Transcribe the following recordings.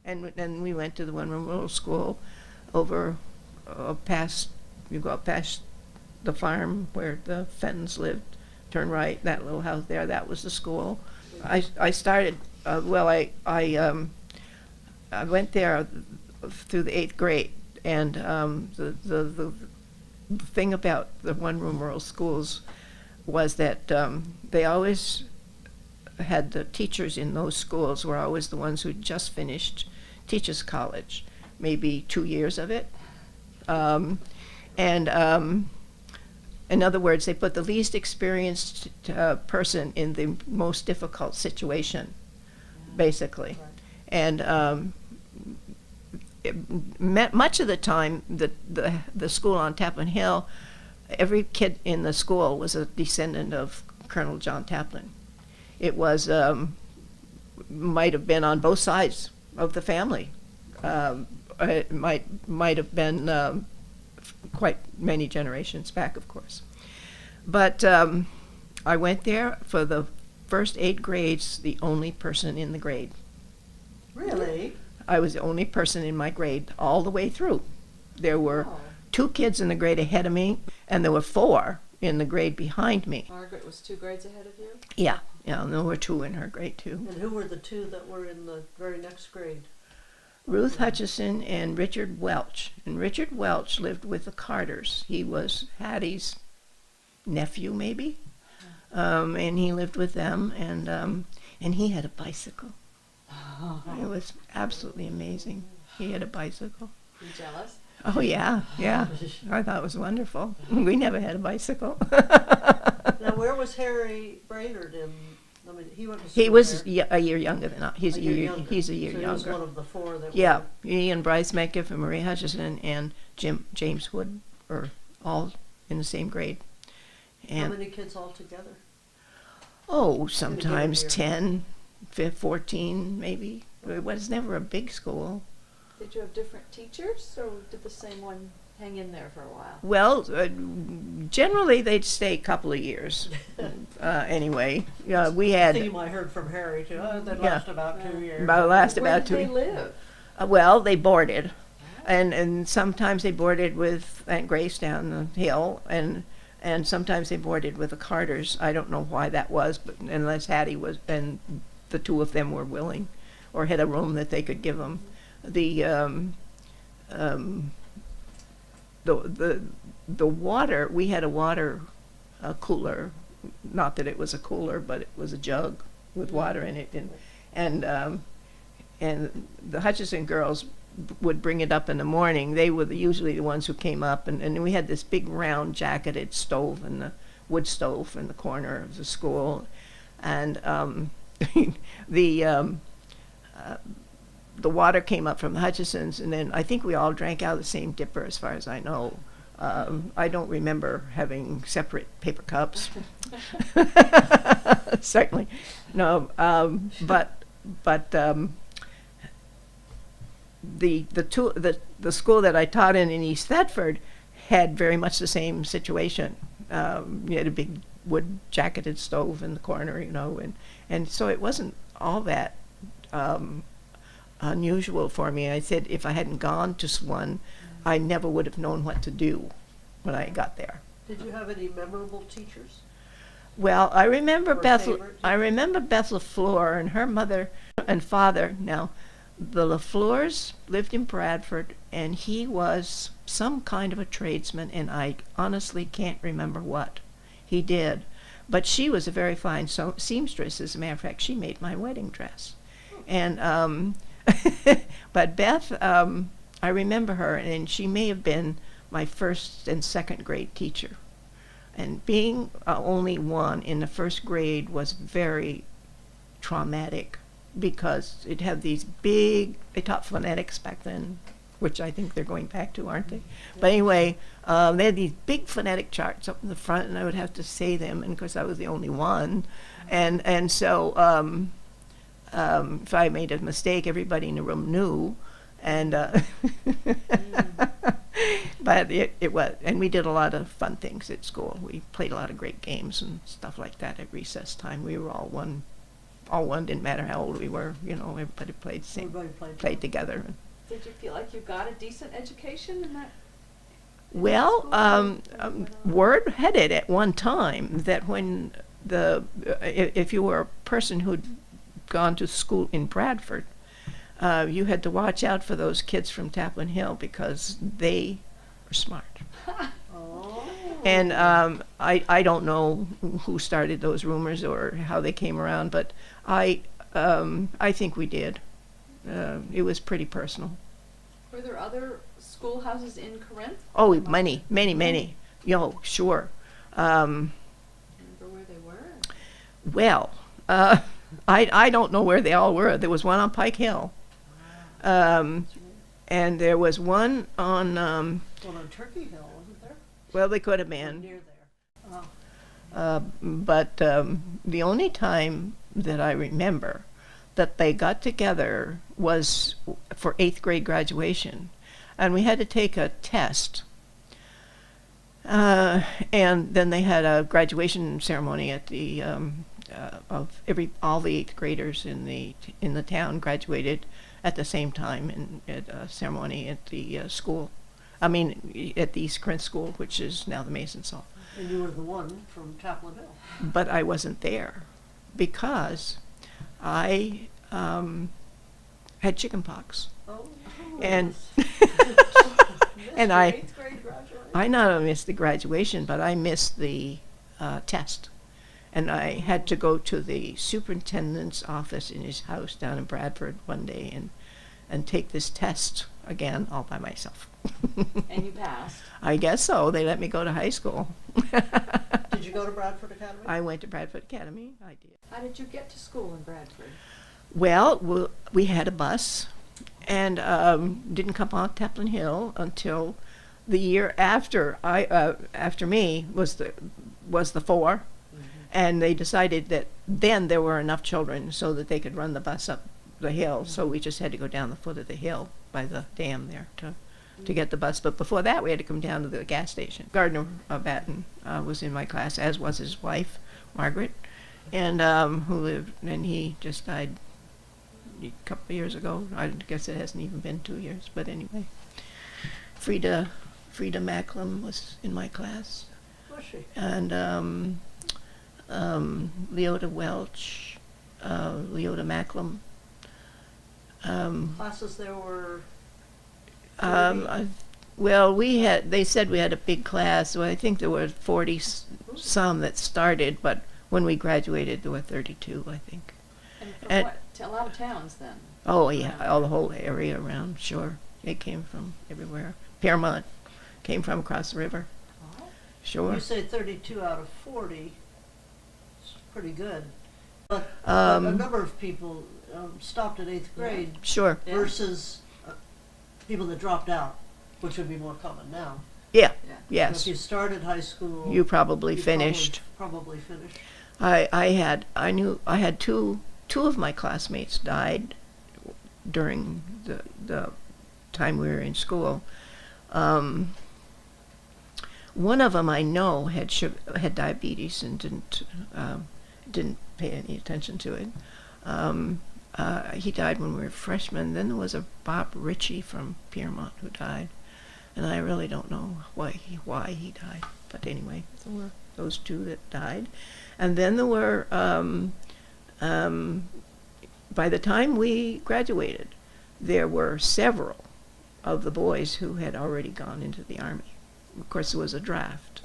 And then we went to the one-room rural school over past, you go up past the farm where the Fentons lived, turn right, that little house there, that was the school. I started, I went there through the 8th grade, and the thing about the one-room rural schools was that they always had the teachers in those schools were always the ones who just finished teachers college, maybe 2 years of it. In other words, they put the least experienced person in the most difficult situation, basically. Right. And much of the time, the school on Taplin Hill, every kid in the school was a descendant of Colonel John Taplin. It was, might have been on both sides of the family. It might have been quite many generations back, of course. But I went there for the first 8 grades, the only person in the grade. Really? I was the only person in my grade all the way through. There were 2 kids in the grade ahead of me, and there were 4 in the grade behind me. Margaret was 2 grades ahead of you? Yeah, and there were 2 in her grade too. And who were the 2 that were in the very next grade? Ruth Hutchison and Richard Welch. And Richard Welch lived with the Carters. He was Hattie's nephew, maybe, and he lived with them, and he had a bicycle. It was absolutely amazing. He had a bicycle. You jealous? Oh yeah, yeah. I thought it was wonderful. We never had a bicycle. Now, where was Harry Brainerd in? I mean, he went to school. He was there. a year younger than us. He's a year younger. He's a year so younger. He was one of the 4 that Yeah, were. he and Bryce Metcalf and Marie Hutchison and James Wood are all in the same grade. And How many kids all together? oh, sometimes year. 10, 14, maybe. It was never a big school. Did you have different teachers, or did the same one hang in there for a while? Well, generally they'd stay a couple of years. Anyway, we I had think you might have heard from Harry too. That Yeah. last about 2 years. Where did they 2 live? well, they boarded. And sometimes they boarded with Aunt Grace down the hill, and sometimes they boarded with the Carters. I don't know why that was, but unless Hattie was, and the 2 of them were willing, or had a room that they could give them. The water, we had a water cooler, not that it was a cooler, but it was a jug with water in it, and the Hutchison girls would bring it up in the morning. They were usually the ones who came up, and we had this big round jacketed stove, and the wood stove in the corner of the school, and the water came up from the Hutchisons, and then I think we all drank out of the same dipper, as far as I know. I don't remember having separate paper cups. Certainly, no. But the school that I taught in East Thetford had very much the same situation. You had a big wood jacketed stove in the corner, and so it wasn't all that unusual for me. I said if I hadn't gone to one, I never would have known what to do when I got there. Did you have any memorable teachers? Well, I remember Or Beth. favorite I remember Beth LaFleur and her mother and father. Now, the LaFleurs lived in Bradford, and he was some kind of a tradesman, and I honestly can't remember what he did. But she was a very fine seamstress. As a matter of fact, she made my wedding dress. And but Beth, I remember her, and she may have been my 1st and 2nd grade teacher. And being only one in the 1st grade was very traumatic, because it had these big, they taught phonetics back then, which I think they're going back to, aren't they? But anyway, they had these big phonetic charts up in the front, and I would have to say them, and of course I was the only one. And so if I made a mistake, everybody in the room knew. And but it was, and we did a lot of fun things at school. We played a lot of great games and stuff like that at recess time. We were all one all one. Didn't matter how old we were. You know, everybody Everybody played together. Did you feel like you got a decent education in that? Well, school? word had it at one time that when if you were a person who'd gone to school in Bradford, you had to watch out for those kids from Taplin Hill because they were smart. Oh. And I don't know who started those rumors or how they came around, but I think we did. It was pretty personal. Were there other schoolhouses in Corinth? Oh, many. Yo, sure. Remember where they were? Well, I don't know where they all were. There was one on Pike Hill, and there was one on. Well, on Turkey Hill, wasn't there? Well, they could have been. Near there. Oh. But the only time that I remember that they got together was for 8th grade graduation, and we had to take a test. And then they had a graduation ceremony at the of all the 8th graders in the town graduated at the same time at a ceremony at the school. I mean, at the East Corinth School, which is now the Masons Hall. And you were the one from Taplin Hill. But I wasn't there because I had chickenpox. Oh. And And I- 8th grade graduation. I not only missed the graduation, but I missed the test. And I had to go to the superintendent's office in his house down in Bradford one day and take this test again all by myself. And you passed. I guess so. They let me go to high school. Did you go to Bradford Academy? I went to Bradford Academy. I did. How did you get to school in Bradford? Well, we had a bus, and didn't come on Taplin Hill until the year after after me was the 4, and they decided that then there were enough children so that they could run the bus up the hill. So we just had to go down the foot of the hill by the dam there to get the bus. But before that, we had to come down to the gas station. Gardner Batten was in my class, as was his wife, Margaret, and he just died a couple of years ago. I guess it hasn't even been 2 years, but anyway. Frida Macklem was in my class, Was she? and Leota Welch, Leota Macklem. Classes there were. Well, they said we had a big class, so I think there were 40 some that started, but when we graduated there were 32, I think. And from And- what? A lot of towns then. Oh yeah, all the whole area around, sure. It came from everywhere. Piermont came from across the river, Oh. sure. You say 32 out of 40. It's pretty good. But a number of people stopped at 8th grade Sure, Yeah. versus people that dropped out, which would be more common now. yeah, Yeah. So yes. if you started high school, You probably you finished. Probably finished. I had two of my classmates died during the time we were in school. One of them I know had diabetes and didn't pay any attention to it. He died when we were freshmen. Then there was a Bob Ritchie from Piermont who died, and I really don't know why he died. But anyway, there were those two that died, and then there were. By the time we graduated, there were several of the boys who had already gone into the Army. Of course, there was a draft.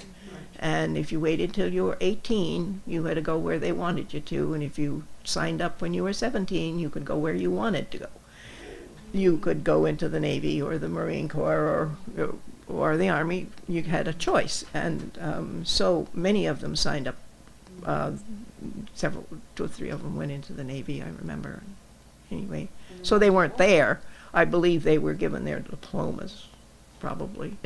And if you waited till you were 18, you had to go where they wanted you to. And if you signed up when you were 17, you could go where you wanted to go. You could go into the Navy or the Marine Corps or the Army. You had a choice. And so many of them signed up. 2 or 3 of them went into the Navy, I remember. Anyway, so they weren't there. I believe they were given their diplomas, probably.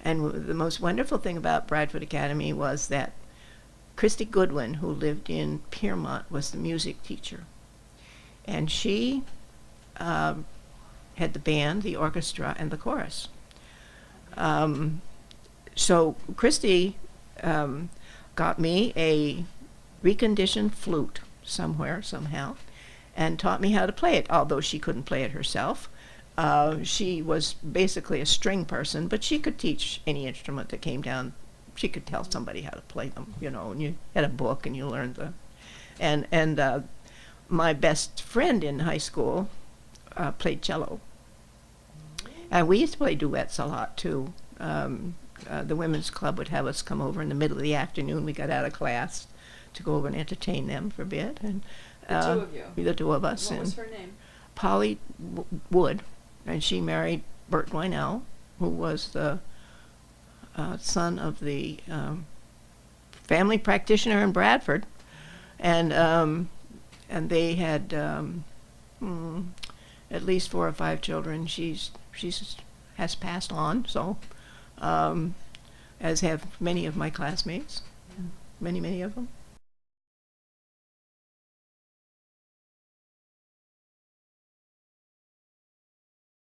And the most wonderful thing about Bradford Academy was that Christy Goodwin, who lived in Piermont, was the music teacher. And she had the band, the orchestra, and the chorus. So Christy got me a reconditioned flute somewhere, somehow, and taught me how to play it, although she couldn't play it herself. She was basically a string person, but she could teach any instrument that came down. She could tell somebody how to play them, you know, and you had a book and you learned the... And my best friend in high school played cello. And we used to play duets a lot, too. The women's club would have us come over in the middle of the afternoon. We got out of class to go over and entertain them for a bit. And The two of you? The two of us. What was and her name? Polly Wood, and she married Bert Wynell, who was the son of the family practitioner in Bradford, and they had at least 4 or 5 children. She's has passed on, so as have many of my classmates, many of them.